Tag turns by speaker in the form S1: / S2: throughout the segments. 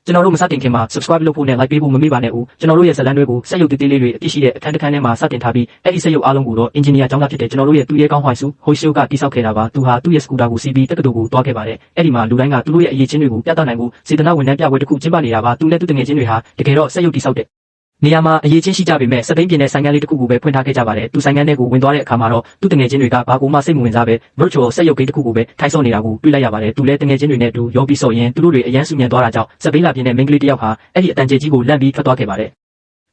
S1: ကျွန်တော်တို့မစတင်ခင်မှာ subscribe လုပ်ဖို့နဲ့ like ပေးဖို့မမေ့ပါနဲ့ဦးကျွန်တော်တို့ရဲ့ဇာတ်လမ်းတွေကိုစက်ရုပ်တေးသေးလေးတွေအပြည့်ရှိတဲ့အခန်းတစ်ခန်းထဲမှာစတင်ထားပြီးအဲ့ဒီစက်ရုပ်အားလုံးကိုတော့ engineer ကျောင်းသားဖြစ်တဲ့ကျွန်တော်တို့ရဲ့သူရဲကောင်းဟွိုင်ဆူဟိုရှိုကတိစောက်ခဲ့တာပါသူဟာသူ့ရဲ့စကူတာကိုစီးပြီးတက္ကသိုလ်ကိုတွားခဲ့ပါတယ်အဲ့ဒီမှာလူတိုင်းကသူတို့ရဲ့အရေးချင်းတွေကိုပြသနိုင်ဖို့စေတနာဝန်ထမ်းပြပွဲတစ်ခုကျင်းပနေတာပါသူနဲ့သူတငယ်ချင်းတွေဟာတကယ်တော့စက်ရုပ်တိစောက်တဲ့နေရာမှာအရေးချင်းရှိကြပေမဲ့စပိန်ပြည်နယ်ဆိုင်ကန်းလေးတစ်ခုကိုပဲဖွင့်ထားခဲ့ကြပါတယ်သူဆိုင်ကန်းထဲကိုဝင်သွားတဲ့အခါမှာတော့သူတငယ်ချင်းတွေကဘာကိုမှစိတ်မဝင်စားပဲ virtual စက်ရုပ်ကိန်းတစ်ခုကိုပဲထိုင်ဆော့နေတာကိုတွေ့လိုက်ရပါတယ်သူလည်းတငယ်ချင်းတွေနဲ့အတူရောပြီးဆော့ရင်သူတို့တွေအရန်ဆူညံသွားတာကြောင့်စပိန်လာပြည်နယ်မိန်းကလေးတစ်ယောက်ဟာအဲ့ဒီအတန်ကျေကြီးကိုလန့်ပြီးထွက်သွားခဲ့ပါတ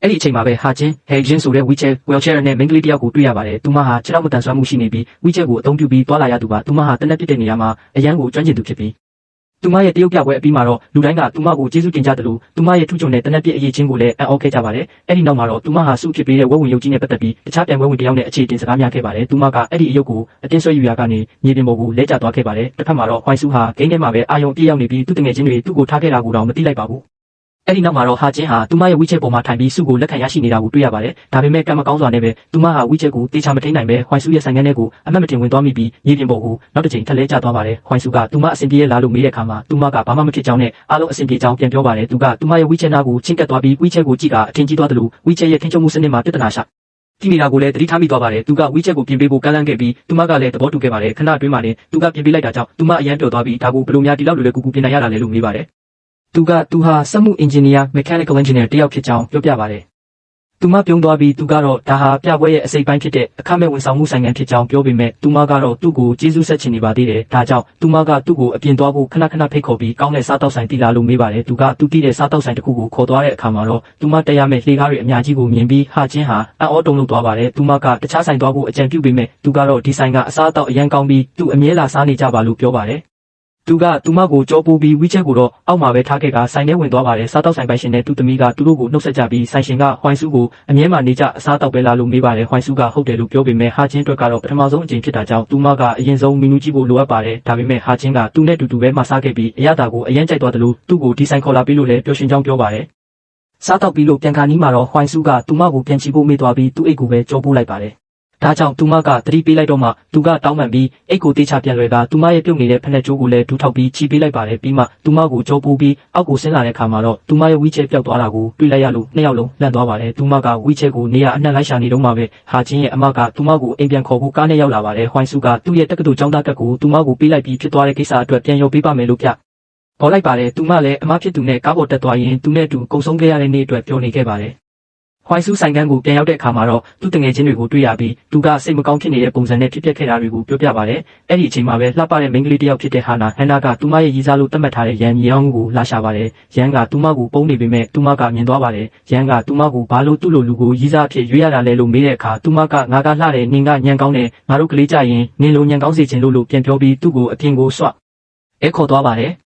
S1: ယ်အဲ့ဒီအချိန်မှာပဲဟာချင်းဟဲချင်းဆိုတဲ့ wheelchair wheelchair နဲ့မိန်းကလေးတစ်ယောက်ကိုတွေ့ရပါတယ်သူမဟာခြေထောက်မတန်ဆွမ်းမှုရှိနေပြီး wheelchair ကိုအသုံးပြုပြီးသွားလာရသူပါသူမဟာတနက်ပြစ်တဲ့နေရာမှာအရန်ကိုကျွမ်းကျင်သူဖြစ်ပြီးသူမရဲ့တရုတ်ပြပွဲအပြီးမှာတော့လူတိုင်းကသူမကိုကျေးဇူးတင်ကြတယ်လို့သူမရဲ့ထူးချွန်တဲ့တနက်ပြည့်အရေးချင်းကိုလည်းအံ့ဩခဲ့ကြပါတယ်အဲ့ဒီနောက်မှာတော့သူမဟာစုဖြစ်ပေးတဲ့ဝက်ဝင်ရုပ်ကြီးနဲ့ပတ်သက်ပြီးတခြားပြိုင်ပွဲဝင်တယောက်နဲ့အခြေတင်စကားများခဲ့ပါတယ်သူမကအဲ့ဒီအယုတ်ကိုအတင်းဆွဲယူရာကနေမြေပြင်ပေါ်ကိုလဲကျသွားခဲ့ပါတယ်တစ်ဖက်မှာတော့ဟွိုင်ဆူဟာဂိမ်းထဲမှာပဲအာယုံပြေးရောက်နေပြီးသူတငယ်ချင်းတွေသူ့ကိုထားခဲ့တာကိုတော့မသိလိုက်ပါဘူးအဲ့ဒီနောက်မှာတော့ဟာချင်းဟာသူမရဲ့ဝီချက်ပေါ်မှာထိုင်ပြီးစုကိုလက်ခံရရှိနေတာကိုတွေ့ရပါတယ်ဒါပေမဲ့ကံမကောင်းစွာနဲ့ပဲသူမဟာဝီချက်ကိုတေချာမထိန်နိုင်ပဲဟွိုင်ဆူရဲ့ဆိုင်ကနေကိုအမတ်မတင်ဝင်သွားမိပြီးမြေပြင်ပေါ်ကိုနောက်တစ်ချိန်ထက်လဲကျသွားပါတယ်ဟွိုင်ဆူကသူမအဆင်ပြေလာလို့မေးတဲ့အခါမှာသူမကဘာမှမဖြစ်ကြောင်းနဲ့အားလုံးအဆင်ပြေကြောင်းပြန်ပြောပါတယ်သူကသူမရဲ့ဝီချက်နာကိုချင်းကပ်သွားပြီးဝီချက်ကိုကြည့်ကအထင်ကြီးသွားတယ်လို့ဝီချက်ရဲ့ထိန်းချုပ်မှုစနစ်မှာပြဿနာရှာဒီနေတာကိုလည်းသတိထားမိသွားပါတယ်သူကဝီချက်ကိုပြင်ပေးဖို့ကမ်းလှမ်းခဲ့ပြီးသူမကလည်းသဘောတူခဲ့ပါတယ်ခဏအတွင်းမှာလည်းသူကပြင်ပေးလိုက်တာကြောင့်သူမအရန်ပျော်သွားပြီးဒါကိုဘယ်လိုများဒီလောက်လွယ်လွယ်ကူကူပြင်နိုင်ရတာလဲလို့မေးပါတယ်သူဟာစက်မှု engineer mechanical engineer တယောက်ဖြစ်ကြောင်းပြောပြပါတယ်သူမပြုံးသွားပြီးသူကတော့ဒါဟာပြပွဲရဲ့အစိပ်ပိုင်းဖြစ်တဲ့အခမဲ့ဝန်ဆောင်မှုဆိုင်ငံဖြစ်ကြောင်းပြောပေမဲ့သူမကတော့သူ့ကိုကျေးဇူးဆက်ချင်နေပါသေးတယ်ဒါကြောင့်သူမကသူ့ကိုအပြင်သွားဖို့ခဏဖိတ်ခေါ်ပြီးကောင်းတဲ့စားတောက်ဆိုင်တီလာလို့မေးပါတယ်သူကသူတည်တဲ့စားတောက်ဆိုင်တစ်ခုကိုခေါ်သွားတဲ့အခါမှာတော့သူမတက်ရမယ့်လှေကားတွေအများကြီးကိုမြင်ပြီးဟာချင်းဟာအံ့ဩတုန်လှုပ်သွားပါတယ်သူမကတခြားဆိုင်သွားဖို့အကြံပြုပေမဲ့သူကတော့ဒီဆိုင်ကအစားအသောက်အရန်ကောင်းပြီးသူအမြဲလာစားနေကြပါလို့ပြောပါတယ်သူကသူမကိုကြောပိုးပြီးဝီချက်ကိုတော့အောက်မှာပဲထားခဲ့ကဆိုင်ထဲဝင်သွားပါတယ်စားတောက်ဆိုင်ပိုင်ရှင်နဲ့သူ့သမီးကသူတို့ကိုနှုတ်ဆက်ကြပြီးဆိုင်ရှင်ကဟွိုင်ဆူကိုအမြဲမှနေကြအစားတောက်ပဲလာလို့မေးပါတယ်ဟွိုင်ဆူကဟုတ်တယ်လို့ပြောပေမဲ့ဟာချင်းအတွက်ကတော့ပထမဆုံးအကြိမ်ဖြစ်တာကြောင့်သူမကအရင်ဆုံးမီနူကြည့်ဖို့လိုအပ်ပါတယ်ဒါပေမဲ့ဟာချင်းကသူနဲ့တူတူပဲမှစားခဲ့ပြီးအရသာကိုအရင်ကြိုက်သွားတယ်လို့သူ့ကိုဒီဆိုင်ခေါ်လာပြီးလို့လည်းပျော်ရွှင်ကြောင်းပြောပါတယ်စားတောက်ပြီးလို့ပြန်ခါနီးမှာတော့ဟွိုင်ဆူကသူမကိုပြန်ချီဖို့မေးသွားပြီးသူ့အိတ်ကိုပဲကြောပိုးလိုက်ပါတယ်ဒါကြောင့်သူမကသတိပေးလိုက်တော့မှသူကတောင်းပန်ပြီးအိတ်ကိုတေးချပြန်လွယ်ကသူမရဲ့ပြုတ်နေတဲ့ဖက်လက်ကျိုးကိုလည်းဒူးထောက်ပြီးချီပေးလိုက်ပါတယ်ပြီးမှသူမကိုကြောပိုးပြီးအောက်ကိုဆင်းလာတဲ့အခါမှာတော့သူမရဲ့ဝီချက်ပျောက်သွားတာကိုတွေ့လိုက်ရလို့နှစ်ယောက်လုံးလန့်သွားပါတယ်သူမကဝီချက်ကိုနေရာအနှံ့လိုက်ရှာနေတော့မှပဲဟာချင်းရဲ့အမကသူမကိုအိမ်ပြန်ခေါ်ဖို့ကားနဲ့ရောက်လာပါတယ်ဟွိုင်ဆူကသူ့ရဲ့တက္ကသိုလ်ကျောင်းသားကတ်ကိုသူမကိုပေးလိုက်ပြီးဖြစ်သွားတဲ့ကိစ္စအတွက်ပြန်ရောပေးပါမယ်လို့ပြပေါ်လိုက်ပါတယ်သူမလည်းအမဖြစ်သူနဲ့ကားပေါ်တက်သွားရင်သူနဲ့အတူကုံဆုံးခဲ့ရတဲ့နေ့အတွက်ပြောနေခဲ့ပါတယ်ဟွိုင်ဆူဆိုင်ကန်းကိုပြန်ရောက်တဲ့အခါမှာတော့သူ့တငယ်ချင်းတွေကိုတွေ့ရပြီးသူကစိတ်မကောင်းဖြစ်နေတဲ့ပုံစံနဲ့ဖြစ်ပျက်ခဲ့တာတွေကိုပြောပြပါတယ်။အဲ့ဒီအချိန်မှာပဲလှပတဲ့မိန်းကလေးတစ်ယောက်ဖြစ်တဲ့ဟန်နာကသူမရဲ့ရည်စားလို့သတ်မှတ်ထားတဲ့ရန်မြေအောင်ကိုလာရှာပါတယ်။ရန်ကသူမကိုပုံနေပေမဲ့သူမကမြင်သွားပါတယ်။ရန်ကသူမကိုဘာလို့သူ့လိုလူကိုရည်စားအဖြစ်ရွေးရတာလဲလို့မေးတဲ့အခါသူမကငါကလှတယ်နင်ကညံကောင်းတယ်ငါတို့ကလေးကြရင်နင်လိုညံကောင်းစေချင်လို့ပြန်ပြောပြီးသူ့ကိုအပြင်ကိုဆွခေါ်သွားပါတယ်။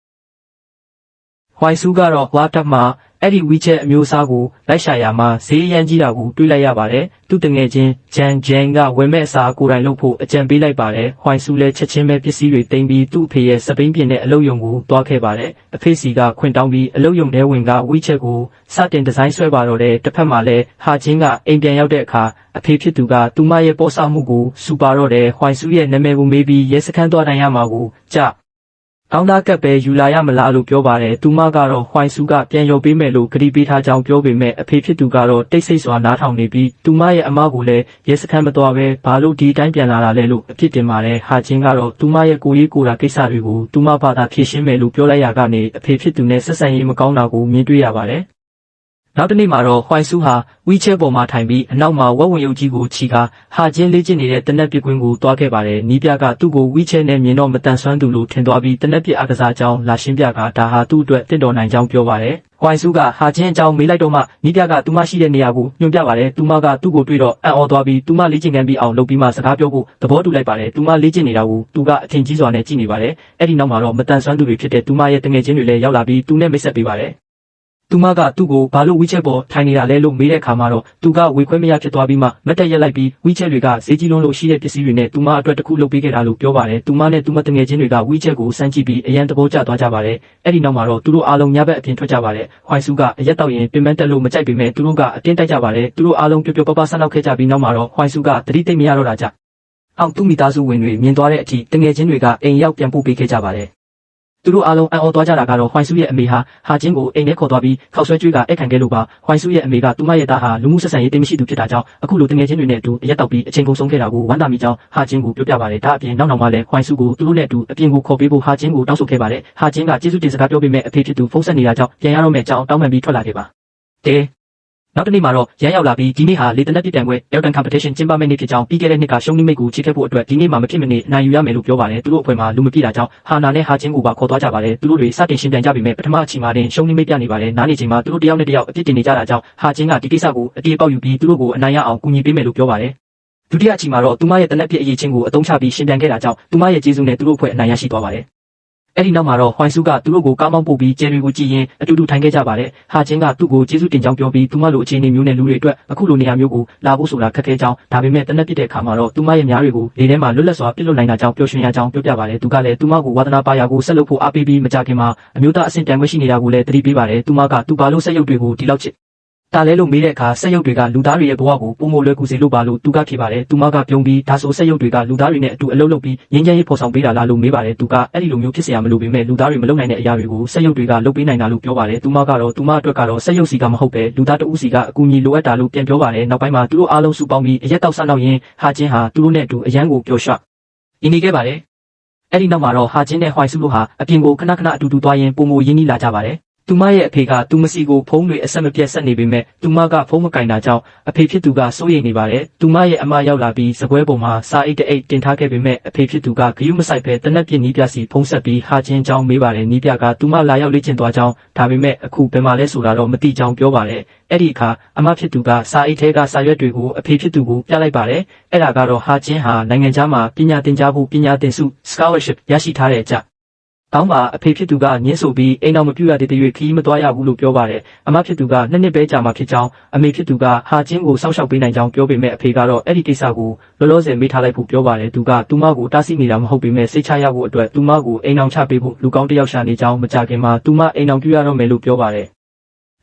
S1: ဟွိုင်ဆူကတော့ဝါတပ်မှာအဲ့ဒီဝီချက်အမျိုးအစားကိုလိုက်ရှာရမှာဈေးရန်ကြီးတာကိုတွေးလိုက်ရပါတယ်သူတငယ်ချင်းဂျန်ကဝယ်မဲ့အစားကိုယ်တိုင်လုပ်ဖို့အကြံပေးလိုက်ပါတယ်ဟွိုင်ဆူလည်းချက်ချင်းပဲပစ္စည်းတွေတင်ပြီးသူ့အဖေရဲ့စပိန်ပြင်နဲ့အလုပ်ရုံကိုတွားခဲ့ပါတယ်အဖေစီကခွင့်တောင်းပြီးအလုပ်ရုံထဲဝင်ကဝီချက်ကိုစတင်ဒီဇိုင်းဆွဲပါတော့တဲ့တစ်ဖက်မှာလည်းဟာချင်းကအိမ်ပြန်ရောက်တဲ့အခါအဖေဖြစ်သူကသူမရဲ့ပေါ်ဆမှုကိုစူပါတော့တဲ့ဟွိုင်ဆူရဲ့နာမည်ကိုမေးပြီးရဲစခန်းသွားတိုင်းရမှာကိုကောင်းသားကပ်ပဲယူလာရမလားလို့ပြောပါတယ်သူမကတော့ဟွိုင်ဆူကပြန်ရောပေးမယ်လို့ကတိပေးထားကြောင်းပြောပေမဲ့အဖေဖြစ်သူကတော့တိတ်ဆိတ်စွာနားထောင်နေပြီးသူမရဲ့အမကိုလည်းရဲစခန်းမသွားပဲဘာလို့ဒီတိုင်းပြန်လာတာလဲလို့အဖြစ်တင်ပါတယ်ဟာချင်းကတော့သူမရဲ့ကိုရေးကိုတာကိစ္စတွေကိုသူမဘာသာဖြေရှင်းမယ်လို့ပြောလိုက်ရကနေအဖေဖြစ်သူနဲ့ဆက်ဆံရေးမကောင်းတာကိုမြင်တွေ့ရပါတယ်နောက်တနေ့မှာတော့ဟွိုင်ဆူဟာဝီချက်ပေါ်မှာထိုင်ပြီးအနောက်မှာဝက်ဝင်ရုပ်ကြီးကိုချီကာဟာချင်းလေးကျင်နေတဲ့တနက်ပစ်ကွင်းကိုတွားခဲ့ပါတယ်နီးပြကသူ့ကိုဝီချက်နဲ့မြင်တော့မတန်ဆွမ်းသူလို့ထင်သွားပြီးတနက်ပစ်အားကစားကြောင်းလာရှင်းပြကဒါဟာသူ့အတွက်တင့်တော်နိုင်ကြောင်းပြောပါတယ်ဟွိုင်ဆူကဟာချင်းအကြောင်းမေးလိုက်တော့မှနီးပြကသူမရှိတဲ့နေရာကိုညွှန်ပြပါတယ်သူမကသူ့ကိုတွေ့တော့အံ့ဩသွားပြီးသူမလေ့ကျင့်ခန်းပြီးအောင်လုပ်ပြီးမှစကားပြောဖို့သဘောတူလိုက်ပါတယ်သူမလေ့ကျင့်နေတာကိုသူကအထင်ကြီးစွာနဲ့ကြည့်နေပါတယ်အဲ့ဒီနောက်မှာတော့မတန်ဆွမ်းသူတွေဖြစ်တဲ့သူမရဲ့တငယ်ချင်းတွေလည်းရောက်လာပြီးသူနဲ့မိတ်ဆက်ပေးပါတယ်သူမကသူ့ကိုဘာလို့ဝီချက်ပေါ်ထိုင်နေတာလဲလို့မေးတဲ့အခါမှာတော့သူကဝေခွဲမရဖြစ်သွားပြီးမှမတ်တက်ရက်လိုက်ပြီးဝီချက်တွေကဈေးကြီးလုံးလို့ရှိတဲ့ပစ္စည်းတွေနဲ့သူမအတွက်တစ်ခုလုပ်ပေးခဲ့တာလို့ပြောပါတယ်သူမနဲ့သူမတငယ်ချင်းတွေကဝီချက်ကိုစမ်းကြည့်ပြီးအရန်သဘောကျသွားကြပါတယ်အဲ့ဒီနောက်မှာတော့သူတို့အားလုံးညဘက်အပြင်ထွက်ကြပါတယ်ဟွိုင်ဆူကအရက်တောက်ရင်ပင်ပန်းတက်လို့မကြိုက်ပေမဲ့သူတို့ကအတင်းတိုက်ကြပါတယ်သူတို့အားလုံးပျော်ပျော်ပါးပါးဆန်းလောက်ခဲ့ကြပြီးနောက်မှာတော့ဟွိုင်ဆူကသတိသိမ့်မရတော့တာကြောင့်သူ့မိသားစုဝင်တွေမြင်သွားတဲ့အထိတငယ်ချင်းတွေကအိမ်ရောက်ပြန်ပို့ပေးခဲ့ကြပါတယ် သူတို့အားလုံးအံ့ဩသွားကြတာကတော့ဟွိုင်စုရဲ့အမေဟာချင်းကိုအိမ်ထဲခေါ်သွားပြီးခောက်ဆွဲကျွေးကဧည့်ခံခဲ့လို့ပါဟွိုင်စုရဲ့အမေကသူမရဲ့သားဟာလူမှုဆက်ဆံရေးတိတ်မရှိသူဖြစ်တာကြောင့်အခုလိုတငယ်ချင်းတွေနဲ့အတူအရက်တောက်ပြီးအချိန်ကုန်ဆုံးခဲ့တာကိုဝမ်းသာမိကြောင်းဟာချင်းကိုပြောပြပါတယ်ဒါအပြင်နောက်မှလည်းဟွိုင်စုကိုသူတို့နဲ့အတူအပြင်ကိုခေါ်ပေးဖို့ဟာချင်းကိုတောင်းဆိုခဲ့ပါတယ်ဟာချင်းကကျေးဇူးတင်စကားပြောပေးမဲ့အဖေဖြစ်သူဖုန်းဆက်နေတာကြောင့်ပြန်ရတော့မယ့်အကြောင်းတောင်းပန်ပြီးထွက်လာခဲ့ပါနောက်တစ်နေ့မှာတော့ရမ်းရောက်လာပြီးဒီနေ့ဟာလေတနက်ပြစ်တံပွဲ Elton Competition ကျင်းပမယ့်နေ့ဖြစ်ကြောင်းပြီးခဲ့တဲ့နှစ်ကရှုံးနိမိတ်ကိုချေခဲ့ဖို့အတွက်ဒီနေ့မှာမဖြစ်မနေနိုင်ယူရမယ်လို့ပြောပါတယ်သူတို့အဖွဲ့မှာလူမပြည့်တာကြောင့်ဟာနာနဲ့ဟာချင်းကိုပါခေါ်သွားကြပါတယ်သူတို့တွေစတင်ရှင်းပြန်ကြပြီမဲ့ပထမအချိန်မှာတင်ရှုံးနိမိတ်ပြနေပါတယ်နားနေချိန်မှာသူတို့တယောက်နဲ့တယောက်အပြစ်တင်နေကြတာကြောင့်ဟာချင်းကဒီကိစ္စကိုအပြေပေါက်ယူပြီးသူတို့ကိုအနိုင်ရအောင်ကူညီပေးမယ်လို့ပြောပါတယ်ဒုတိယအချိန်မှာတော့သူမရဲ့တနက်ပြစ်အရေးချင်းကိုအသုံးချပြီးရှင်းပြန်ခဲ့တာကြောင့်သူမရဲ့ကျေးဇူးနဲ့သူတို့အဖွဲ့အနိုင်ရရှိသွားပါတယ်အဲ့ဒီနောက်မှာတော့ဟွိုင်စုကသူတို့ကိုကားမောင်းပို့ပြီးကျယ်တွေကိုကြည့်ရင်အတူတူထိုင်ခဲ့ကြပါတယ်။ဟာချင်းကသူ့ကိုကျေးဇူးတင်ကြောင်းပြောပြီးသူမလိုအခြေအနေမျိုးနဲ့လူတွေအတွက်အခုလိုနေရာမျိုးကိုလာဖို့ဆိုတာခက်ခဲကြောင်းဒါပေမဲ့တနက်ပြစ်တဲ့အခါမှာတော့သူမရဲ့များတွေကိုလေထဲမှာလွတ်လပ်စွာပြစ်လွတ်နိုင်တာကြောင့်ပျော်ရွှင်ရကြောင်းပြောပြပါတယ်။သူကလည်းသူမကိုဝါသနာပါရာကိုဆက်လုပ်ဖို့အားပေးပြီးမကြခင်မှာအမျိုးသားအဆင့်တန်ခွင့်ရှိနေတာကိုလည်းသတိပေးပါတယ်။သူမကသူဘာလို့ဆက်ရုပ်တွေကိုဒီလောက်ချစ်တာလဲလို့မေးတဲ့အခါဆက်ရုပ်တွေကလူသားတွေရဲ့ဘဝကိုပုံမလွယ်ကူစေလို့ပါလို့သူကဖြေပါတယ်သူမကပြုံးပြီးဒါဆိုဆက်ရုပ်တွေကလူသားတွေနဲ့အတူအလုပ်လုပ်ပြီးငြိမ်းချမ်းရေးဖော်ဆောင်ပေးတာလားလို့မေးပါတယ်သူကအဲ့ဒီလိုမျိုးဖြစ်เสียမလို့ပေမဲ့လူသားတွေမလုပ်နိုင်တဲ့အရာတွေကိုဆက်ရုပ်တွေကလုပ်ပေးနိုင်တာလို့ပြောပါတယ်သူမကတော့သူမအတွက်ကတော့ဆက်ရုပ်စီကမဟုတ်ပဲလူသားတဦးစီကအကူအညီလိုအပ်တာလို့ပြန်ပြောပါတယ်နောက်ပိုင်းမှာသူတို့အားလုံးစုပေါင်းပြီးအရက်တောက်ဆန်းတော့ရင်ဟာချင်းဟာသူတို့နဲ့အတူအရန်ကိုပျော်ရွှင်နေခဲ့ပါတယ်အဲ့ဒီနောက်မှာတော့ဟာချင်းနဲ့ဟွိုင်စုတို့ဟာအပြင်ကိုခဏခဏအတူတူသွားရင်ပုံမရင်းနှီးလာကြပါတယ်သူမရဲ့အဖေကသူမစီကိုဖုန်းတွေအဆက်မပြတ်ဆက်နေပေမဲ့သူမကဖုန်းမကင်တာကြောင့်အဖေဖြစ်သူကစိုးရိမ်နေပါတယ်။သူမရဲ့အမရောက်လာပြီးစပွဲပေါ်မှာစာအိတ်တအိတ်တင်ထားခဲ့ပေမဲ့အဖေဖြစ်သူကဂရုမစိုက်ပဲတနက်ပြင်းနီးပြစီဖုန်းဆက်ပြီးဟာချင်းကြောင်းမေးပါတယ်။နီးပြကသူမလာရောက်လေ့ကျင့်သွားကြောင်းဒါပေမဲ့အခုဘယ်မှာလဲဆိုတာတော့မသိကြောင်းပြောပါတယ်။အဲ့ဒီအခါအမဖြစ်သူကစာအိတ်ထဲကစာရွက်တွေကိုအဖေဖြစ်သူကိုပြလိုက်ပါတယ်။အဲ့ဒါကတော့ဟာချင်းဟာနိုင်ငံခြားမှာပညာသင်ကြားဖို့ပညာသင်ဆု scholarship ရရှိထားတဲ့အကြောင်းတောင်းပါအဖေဖြစ်သူကညှင်းဆိုပြီးအိမ်တော်မပြူရတဲ့တရွေခီးမသွားရဘူးလို့ပြောပါတယ်အမဖြစ်သူကနှစ်နှစ်ပဲကြာမှဖြစ်ကြောင်းအမေဖြစ်သူကဟာချင်းကိုစောင့်ရှောက်ပေးနိုင်ကြောင်းပြောပေမဲ့အဖေကတော့အဲ့ဒီကိစ္စကိုလောလောဆယ်မေးထားလိုက်ဖို့ပြောပါတယ်သူကသူမကိုတားဆီးနေတာမဟုတ်ပေမဲ့စိတ်ချရဖို့အတွက်သူမကိုအိမ်တော်ချပေးဖို့လူကောင်းတစ်ယောက်ရှာနေကြောင်းမကြခင်မှာသူမအိမ်တော်ပြူရတော့မယ်လို့ပြောပါတယ်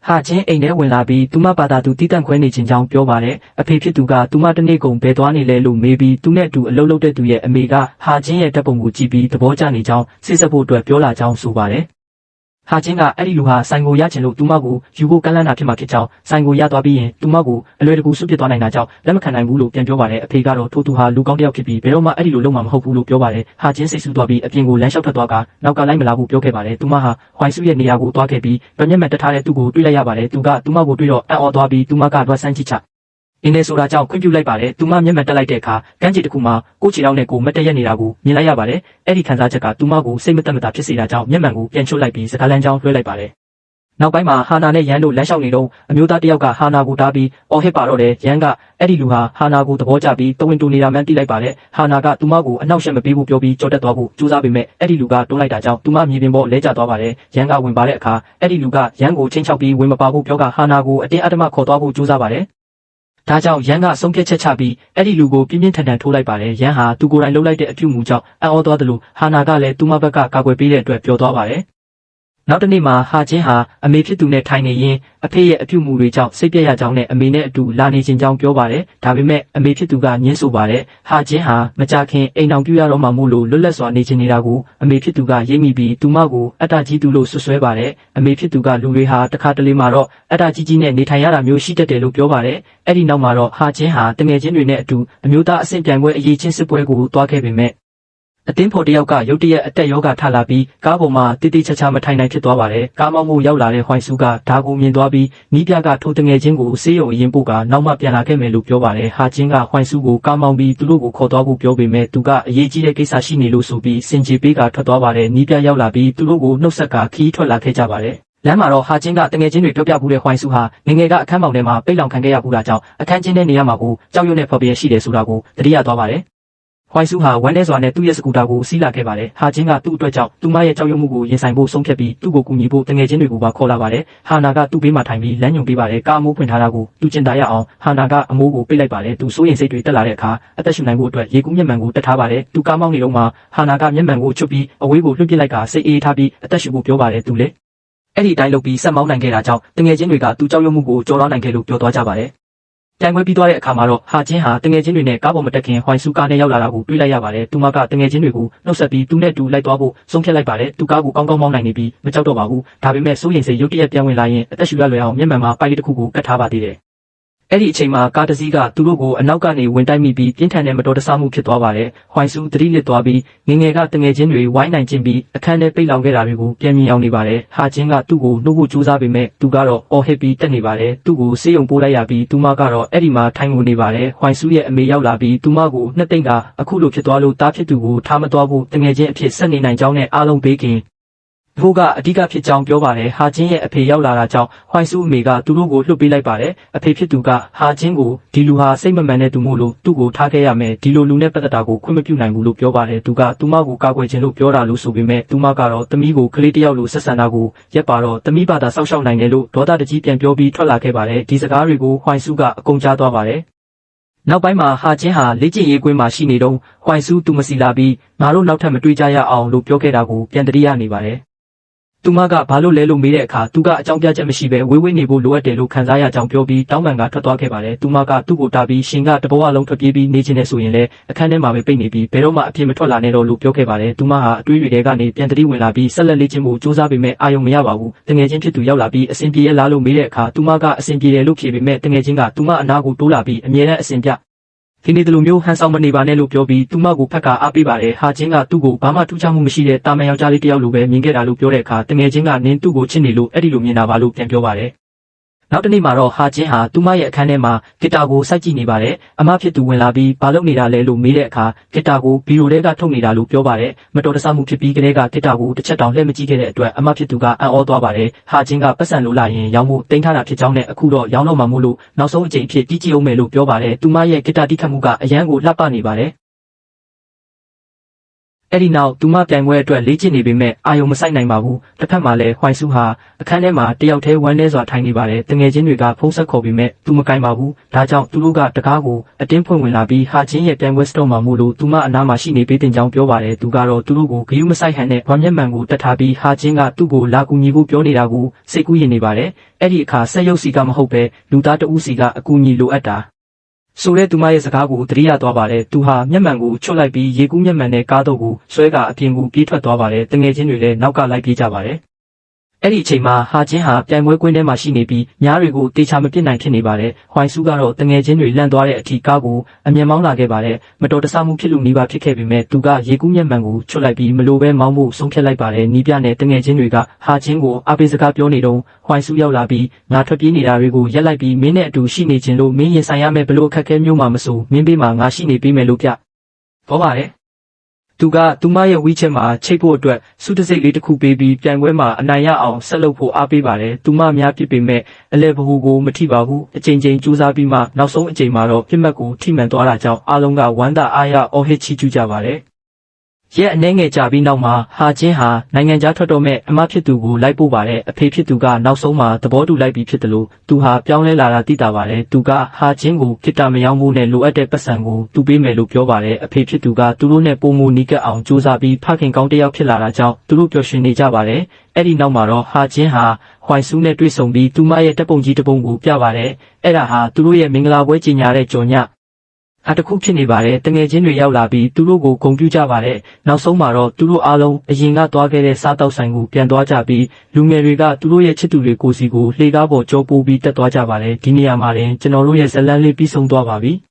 S1: ဟာချင်းအိမ်ထဲဝင်လာပြီးသူမဘာသာသူတီးတန့်ခွဲနေခြင်းကြောင်းပြောပါတယ်အဖေဖြစ်သူကသူမတနေ့ကုန်ဘယ်သွားနေလဲလို့မေးပြီးသူနဲ့အတူအလုပ်လုပ်တဲ့သူရဲ့အမေကဟာချင်းရဲ့ဓာတ်ပုံကိုကြည့်ပြီးသဘောကျနေကြောင်းစိတ်ဆက်ဖို့အတွက်ပြောလာကြောင်းဆိုပါတယ်ဟာချင်းကအဲ့ဒီလူဟာဆိုင်ကိုရချင်လို့သူမကိုယူဖို့ကမ်းလှမ်းတာဖြစ်မှာဖြစ်ကြောင်းဆိုင်ကိုရသွားပြီးရင်သူမကိုအလွယ်တကူဆွပြစ်သွားနိုင်တာကြောင့်လက်မခံနိုင်ဘူးလို့ပြန်ပြောပါတယ်အဖေကတော့ထို့သူဟာလူကောင်းတစ်ယောက်ဖြစ်ပြီးဘယ်တော့မှအဲ့ဒီလိုလုပ်မှာမဟုတ်ဘူးလို့ပြောပါတယ်ဟာချင်းစိတ်ဆူသွားပြီးအပြင်ကိုလမ်းလျှောက်ထွက်သွားကနောက်ကလိုက်မလာဘူးပြောခဲ့ပါတယ်သူမဟာဟွိုင်စုရဲ့နေရာကိုသွားခဲ့ပြီးဗမျက်မှန်တက်ထားတဲ့သူ့ကိုတွေ့လိုက်ရပါတယ်သူကသူမကိုတွေ့တော့အံ့ဩသွားပြီးသူမကတော့ဆန်းကြည့်ချအင်းနေဆိုတာကြောင့်ခွင့်ပြုလိုက်ပါတယ်သူမမျက်မှန်တက်လိုက်တဲ့အခါကမ်းခြေတစ်ခုမှာကိုချီတောင်းနဲ့ကိုမတ်တက်ရက်နေတာကိုမြင်လိုက်ရပါတယ်အဲ့ဒီခံစားချက်ကသူမကိုစိတ်မသက်မသာဖြစ်စေတာကြောင့်မျက်မှန်ကိုပြန်ချွတ်လိုက်ပြီးစကားလမ်းကြောင်းလွှဲလိုက်ပါတယ်နောက်ပိုင်းမှာဟာနာနဲ့ရန်တို့လမ်းလျှောက်နေတော့အမျိုးသားတစ်ယောက်ကဟာနာကိုတားပြီးအော်ဟစ်ပါတော့တယ်ရန်ကအဲ့ဒီလူဟာဟာနာကိုသဘောကျပြီးတဝင်းတူနေတာမှန်းသိလိုက်ပါတယ်ဟာနာကသူမကိုအနောက်ရှက်မပေးဘူးပြောပြီးကြော်တက်သွားဖို့ကြိုးစားပေမဲ့အဲ့ဒီလူကတွန်းလိုက်တာကြောင့်သူမမြေပြင်ပေါ်လဲကျသွားပါတယ်ရန်ကဝင်ပါတဲ့အခါအဲ့ဒီလူကရန်ကိုချင်းချောက်ပြီးဝင်မပါဘူးပြောကဟာနာကိုအတင်းအဓမ္မခေါ်သွားဖို့ကြိုးစားပါတယ်ဒါကြောင့်ရန်ကဆုံးဖြတ်ချက်ချပြီးအဲ့ဒီလူကိုပြင်းပြင်းထန်ထန်ထိုးလိုက်ပါတယ်ရန်ဟာသူကိုယ်တိုင်လှုပ်လိုက်တဲ့အပြုအမူကြောင့်အံ့ဩသွားတယ်လို့ဟာနာကလည်းသူမဘက်ကကာကွယ်ပေးတဲ့အတွက်ပြောသွားပါတယ်နောက်တစ်နေ့မှာဟာချင်းဟာအမေဖြစ်သူနဲ့ထိုင်နေရင်အဖေရဲ့အပြုအမူတွေကြောင့်စိတ်ပြည့်ရကြောင်းနဲ့အမေနဲ့အတူလာနေခြင်းကြောင်းပြောပါတယ်ဒါပေမဲ့အမေဖြစ်သူကညှင်းဆိုပါတယ်ဟာချင်းဟာမကြခင်အိမ်အောင်ပြရတော့မှမို့လို့လွတ်လပ်စွာနေခြင်းနေတာကိုအမေဖြစ်သူကရိပ်မိပြီးသူမကိုအတ္တကြီးသူလို့ဆွဆွဲပါတယ်အမေဖြစ်သူကလူတွေဟာတခါတလေမှာတော့အတ္တကြီးကြီးနဲ့နေထိုင်ရတာမျိုးရှိတတ်တယ်လို့ပြောပါတယ်အဲ့ဒီနောက်မှာတော့ဟာချင်းဟာတငယ်ချင်းတွေနဲ့အတူအမျိုးသားအဆင့်ပြိုင်ပွဲအရေးချင်းစစ်ပွဲကိုတွားခဲ့ပေမဲ့အတင်းဖော်တယောက်ကရုတ်တရက်အတက်ယောဂထလာပြီးကားပေါ်မှာတိတိကျကျမထိုင်နိုင်ဖြစ်သွားပါတယ်ကားမောင်းမှုရောက်လာတဲ့ဟွိုင်စုကဒါကိုမြင်သွားပြီးနီးပြကထိုးတငယ်ချင်းကိုဆေးရုံအရင်ပို့ကနောက်မှပြန်လာခဲ့မယ်လို့ပြောပါတယ်ဟာချင်းကဟွိုင်စုကိုကားမောင်းပြီးသူတို့ကိုခေါ်သွားဖို့ပြောပေမဲ့သူကအရေးကြီးတဲ့ကိစ္စရှိနေလို့ဆိုပြီးစင်ကြေပေးကထွက်သွားပါတယ်နီးပြရောက်လာပြီးသူတို့ကိုနှုတ်ဆက်ကခီးထွက်လာခဲ့ကြပါတယ်လမ်းမှာတော့ဟာချင်းကတငယ်ချင်းတွေပြောပြဘူးတဲ့ဟွိုင်စုဟာငငယ်ကအခန်းပေါင်ထဲမှာပိတ်လောင်ခံခဲ့ရဘူးတာကြောင့်အခန်းချင်းတဲ့နေရာမှာကိုကြောက်ရွံ့တဲ့ဖော်ပြရှိတယ်ဆိုတာကိုသတိရသွားပါတယ်ဟွိုင်စုဟာဝမ်းထဲစွာနဲ့သူ့ရဲ့စကူတာကိုစီးလာခဲ့ပါတယ်။ဟာချင်းကသူ့အတွက်ကြောင့်သူမရဲ့ကြောက်ရွံ့မှုကိုရင်ဆိုင်ဖို့ဆုံးဖြတ်ပြီးသူ့ကိုကူညီဖို့တငယ်ချင်းတွေကိုပါခေါ်လာပါတယ်။ဟာနာကသူ့ဘေးမှာထိုင်ပြီးလမ်းညွှန်ပေးပါတယ်။ကားအမိုးဖွင့်ထားတာကိုသူကျင်တာရအောင်ဟာနာကအမိုးကိုပိတ်လိုက်ပါတယ်။သူစိုးရိမ်စိတ်တွေတက်လာတဲ့အခါအသက်ရှူနိုင်ဖို့အတွက်ရေကူးမျက်မှန်ကိုတက်ထားပါတယ်။သူကားမောင်းနေတော့မှဟာနာကမျက်မှန်ကိုချွတ်ပြီးအဝေးကိုလွှတ်ပစ်လိုက်ကစိတ်အေးထားပြီးအသက်ရှူဖို့ပြောပါတယ်သူလေ။အဲ့ဒီအတိုင်းလုပ်ပြီးဆက်မောင်းနိုင်ခဲ့တာကြောင့်တငယ်ချင်းတွေကသူကြောက်ရွံ့မှုကိုကြော်လွှားနိုင်ခဲ့လို့ပြောသွားကြပါတယ်။ ပြိုင်ပွဲပြီးသွားတဲ့အခါမှာတော့ဟာချင်းဟာတငယ်ချင်းတွေနဲ့ကားပေါ်မတက်ခင်ဟွိုင်ဆူကားနဲ့ရောက်လာတာကိုတွေ့လိုက်ရပါတယ်။သူမကတငယ်ချင်းတွေကိုနှုတ်ဆက်ပြီးသူနဲ့တူလိုက်သွားဖို့ဆုံးဖြတ်လိုက်ပါတယ်။သူကားကိုကောင်းကောင်းမောင်းနိုင်နေပြီးမကြောက်တော့ပါဘူး။ဒါပေမဲ့စိုးရိမ်စိတ်ရုတ်တရက်ပြန်ဝင်လာရင်အသက်ရှူရလွယ်အောင်မျက်မှန်မှာပိုက်လေးတစ်ခုကိုကတ်ထားပါသေးတယ်။အဲ့ဒီအချိန်မှာကားတစ်စီးကသူတို့ကိုအနောက်ကနေဝင်တိုက်မိပြီးပြင်းထန်တဲ့မတော်တဆမှုဖြစ်သွားပါတယ်။ဟွိုင်ဆူသတိလစ်သွားပြီးငငယ်ကတငယ်ချင်းတွေဝိုင်းနိုင်ခြင်းပြီးအခန်းထဲပိတ်လောင်ခဲ့တာတွေကိုပြန်မြင်အောင်နေပါတယ်။ဟာချင်းကသူ့ကိုနှုတ်ဖို့ကြိုးစားပေမဲ့သူကတော့အော်ဟစ်ပြီးတက်နေပါတယ်။သူ့ကိုဆေးရုံပို့လိုက်ရပြီးသူမကတော့အဲ့ဒီမှာထိုင်ငိုနေပါတယ်။ဟွိုင်ဆူရဲ့အမေရောက်လာပြီးသူမကိုနှစ်သိမ့်ကအခုလိုဖြစ်သွားလို့တားဖြစ်သူကိုထားမသွားဖို့တငယ်ချင်းအဖြစ်ဆက်နေနိုင်ကြောင်းနဲ့အားလုံးဘေးကင်းဘိုးကအဓိကဖြစ်ကြောင်းပြောပါတယ်ဟာချင်းရဲ့အဖေရောက်လာတာကြောင့်ဟွိုင်ဆူအမေကသူတို့ကိုလှုပ်ပေးလိုက်ပါတယ်အဖေဖြစ်သူကဟာချင်းကိုဒီလူဟာစိတ်မမှန်တဲ့သူမို့လို့သူ့ကိုထားခဲ့ရမယ်ဒီလိုလူနဲ့ပတ်သက်တာကိုခွင့်မပြုနိုင်ဘူးလို့ပြောပါတယ်သူကသူမကိုကာကွယ်ခြင်းလို့ပြောတာလို့ဆိုပေမဲ့သူမကတော့သမီးကိုကလေးတစ်ယောက်လိုဆက်ဆံတာကိုရက်ပါတော့သမီးဘာသာစောက်ရှောက်နိုင်တယ်လို့ဒေါသတကြီးပြန်ပြောပြီးထွက်လာခဲ့ပါတယ်ဒီစကားတွေကိုဟွိုင်ဆူကအကုန်ကြားသွားပါတယ်နောက်ပိုင်းမှာဟာချင်းဟာလေ့ကျင့်ရေးကွင်းမှာရှိနေတော့ဟွိုင်ဆူသူမစီလာပြီးငါတို့နောက်ထပ်မတွေ့ကြရအောင်လို့ပြောခဲ့တာကိုပြန်တရိယာနေပါတယ်သူမကဘာလို့လဲလို့မေးတဲ့အခါသူကအကြောင်းပြချက်မရှိဘဲဝေးဝေးနေဖို့လိုအပ်တယ်လို့ခံစားရကြောင်းပြောပြီးတောင်းပန်ကထွက်သွားခဲ့ပါတယ်။သူမကသူ့ကိုတာပြီးရှင်ကတဘောအလုံးထွက်ပြေးပြီးနေခြင်းနဲ့ဆိုရင်လည်းအခန်းထဲမှာပဲပိတ်နေပြီးဘယ်တော့မှအပြစ်မထွက်လာနဲ့တော့လို့ပြောခဲ့ပါတယ်။သူမဟာအတွေးတွေကနေပြန်တတိဝင်လာပြီးဆက်လက်လေ့ကျင့်ဖို့စူးစမ်းပေမဲ့အာရုံမရပါဘူး။တငယ်ချင်းဖြစ်သူရောက်လာပြီးအစဉ်ပြေရလားလို့မေးတဲ့အခါသူမကအစဉ်ပြေတယ်လို့ဖြေပေမဲ့တငယ်ချင်းကသူမအနာကိုတိုးလာပြီးအမြဲတမ်းအစဉ်ပြဒီနေ့တလူမျိုးဟန်ဆောင်မနေပါနဲ့လို့ပြောပြီးသူမကိုဖက်ကအားပေးပါတယ်ဟာချင်းကသူ့ကိုဘာမှထူးခြားမှုမရှိတဲ့တာမန်ယောက်ျားလေးတစ်ယောက်လိုပဲမြင်ခဲ့တာလို့ပြောတဲ့အခါတငယ်ချင်းကနင်းသူ့ကိုချစ်နေလို့အဲ့ဒီလိုမြင်တာပါလို့ပြန်ပြောပါတယ်နောက်တနေ့မှာတော့ဟာချင်းဟာသူမရဲ့အခန်းထဲမှာဂီတာကိုစိုက်ကြည့်နေပါတယ်အမဖြစ်သူဝင်လာပြီးဘာလုပ်နေတာလဲလို့မေးတဲ့အခါဂီတာကိုဘီရိုထဲကထုတ်နေတာလို့ပြောပါတယ်မတော်တဆမှုဖြစ်ပြီးကလေးကဂီတာကိုတစ်ချက်တောင်လှည့်မကြည့်ခဲ့တဲ့အတွက်အမဖြစ်သူကအံ့ဩသွားပါတယ်ဟာချင်းကပတ်စံလိုလာရင်ရောင်းဖို့တင်ထားတာဖြစ်ကြောင်းနဲ့အခုတော့ရောင်းတော့မှမို့လို့နောက်ဆုံးအကြိမ်ဖြစ်တီးကြည့်အောင်မယ်လို့ပြောပါတယ်သူမရဲ့ဂီတာတီးခတ်မှုကအရန်ကိုလှပနေပါတယ်အဲ့ဒီနောက်သူမပြိုင်ပွဲအတွက်လေ့ကျင့်နေပေမဲ့အာယုံမဆိုင်နိုင်ပါဘူးတစ်ဖက်မှာလည်းဟွိုင်ဆူဟာအခန်းထဲမှာတယောက်တည်းဝမ်းနည်းစွာထိုင်နေပါတယ်တငယ်ချင်းတွေကဖုန်းဆက်ခေါ်ပေမဲ့သူမကင်ပါဘူးဒါကြောင့်သူတို့ကတကားကိုအတင်းဖွင့်ဝင်လာပြီးဟာချင်းရဲ့ပြိုင်ပွဲစတော့မှာမို့လို့သူမအနားမှာရှိနေပေးတင်ကြောင်းပြောပါတယ်သူကတော့သူတို့ကိုဂယုမဆိုင်ဟန်နဲ့ဝမ်းမျက်မှန်ကိုတတ်ထားပြီးဟာချင်းကသူ့ကိုလာကူညီဖို့ပြောနေတာကိုစိတ်ကူးရင်နေပါတယ်အဲ့ဒီအခါဆက်ရုပ်စီကမဟုတ်ပဲလူသားတဦးစီကအကူအညီလိုအပ်တာဆိုတဲ့သူမရဲ့စကားကိုသတိရသွားပါတယ်သူဟာမျက်မှန်ကိုချွတ်လိုက်ပြီးရေကူးမျက်မှန်နဲ့ကားတော့ကိုဆွဲကအပြင်ကိုပြေးထွက်သွားပါတယ်တငယ်ချင်းတွေလည်းနောက်ကလိုက်ပြေးကြပါတယ်အဲ့ဒီအချိန်မှာဟာချင်းဟာပြိုင်ပွဲကွင်းထဲမှာရှိနေပြီးညားတွေကိုတေချာမပြစ်နိုင်ဖြစ်နေပါတယ်ဟွိုင်ဆူကတော့တငယ်ချင်းတွေလန့်သွားတဲ့အထိကားကိုအမြန်မောင်းလာခဲ့ပါတယ်မတော်တဆမှုဖြစ်လို့နှီးပါဖြစ်ခဲ့ပေမဲ့သူကရေကူးမျက်မှန်ကိုချွတ်လိုက်ပြီးမလိုပဲမောင်းဖို့ဆုံးဖြတ်လိုက်ပါတယ်နီးပြနဲ့တငယ်ချင်းတွေကဟာချင်းကိုအားပေးစကားပြောနေတော့ဟွိုင်ဆူရောက်လာပြီးငါထွက်ပြေးနေတာတွေကိုရက်လိုက်ပြီးမင်းနဲ့အတူရှိနေခြင်းလို့မင်းရင်ဆိုင်ရမယ်ဘလို့အခက်ခဲမျိုးမှမဆိုမင်းပေးမှာငါရှိနေပေးမယ်လို့ပြဘောပါတယ်သူကသူမရဲ့ဝီချက်မှာချိတ်ဖို့အတွက်စုတစိတ်လေးတစ်ခုပေးပြီးပြိုင်ပွဲမှာအနိုင်ရအောင်ဆက်လုပ်ဖို့အားပေးပါတယ်။သူမများပြစ်ပေမဲ့အလဲဘဟုကိုမထိပါဘူး။အချိန်ချင်းကြိုးစားပြီးမှနောက်ဆုံးအချိန်မှာတော့ပြစ်မှတ်ကိုထိမှန်သွားတာကြောင့်အားလုံးကဝမ်းသာအားရအော်ဟစ်ချီးကျူးကြပါတယ်။ရက်အနှဲငယ်ကြာပြီးနောက်မှာဟာချင်းဟာနိုင်ငံခြားထွက်တော့မဲ့အမဖြစ်သူကိုလိုက်ပို့ပါတယ်။အဖေဖြစ်သူကနောက်ဆုံးမှာသဘောတူလိုက်ပြီးဖြစ်တယ်လို့သူဟာပြောင်းလဲလာတာသိတာပါတယ်။သူကဟာချင်းကိုဂီတာမယောင်းဖို့နဲ့လိုအပ်တဲ့ပတ်စံကိုသူပေးမယ်လို့ပြောပါတယ်။အဖေဖြစ်သူကသူတို့နဲ့ပုံမူနီးကပ်အောင်ကြိုးစားပြီးဖခင်ကောင်းတစ်ယောက်ဖြစ်လာတာကြောင့်သူတို့ပျော်ရွှင်နေကြပါတယ်။အဲ့ဒီနောက်မှာတော့ဟာချင်းဟာဟွိုင်ဆူနဲ့တွေ့ဆုံပြီးသူမရဲ့တပ်ပုံကြီးတစ်ပုံကိုပြပါတယ်။အဲ့ဒါဟာသူတို့ရဲ့မင်္ဂလာပွဲကြီးညာတဲ့ကြော်ညတခုဖြစ်နေပါတယ်တငယ်ချင်းတွေရောက်လာပြီးသူတို့ကိုဂုဏ်ပြုကြပါတယ်နောက်ဆုံးမှာတော့သူတို့အားလုံးအရင်ကသွားခဲ့တဲ့စားတောက်ဆိုင်ကိုပြန်သွားကြပြီးလူငယ်တွေကသူတို့ရဲ့ချစ်သူတွေကိုစီကိုလှေကားပေါ်ကြောပိုးပြီးတက်သွားကြပါတယ်ဒီနေရာမှာတင်ကျွန်တော်တို့ရဲ့ဇလန်းလေးပြီးဆုံးသွားပါပြီ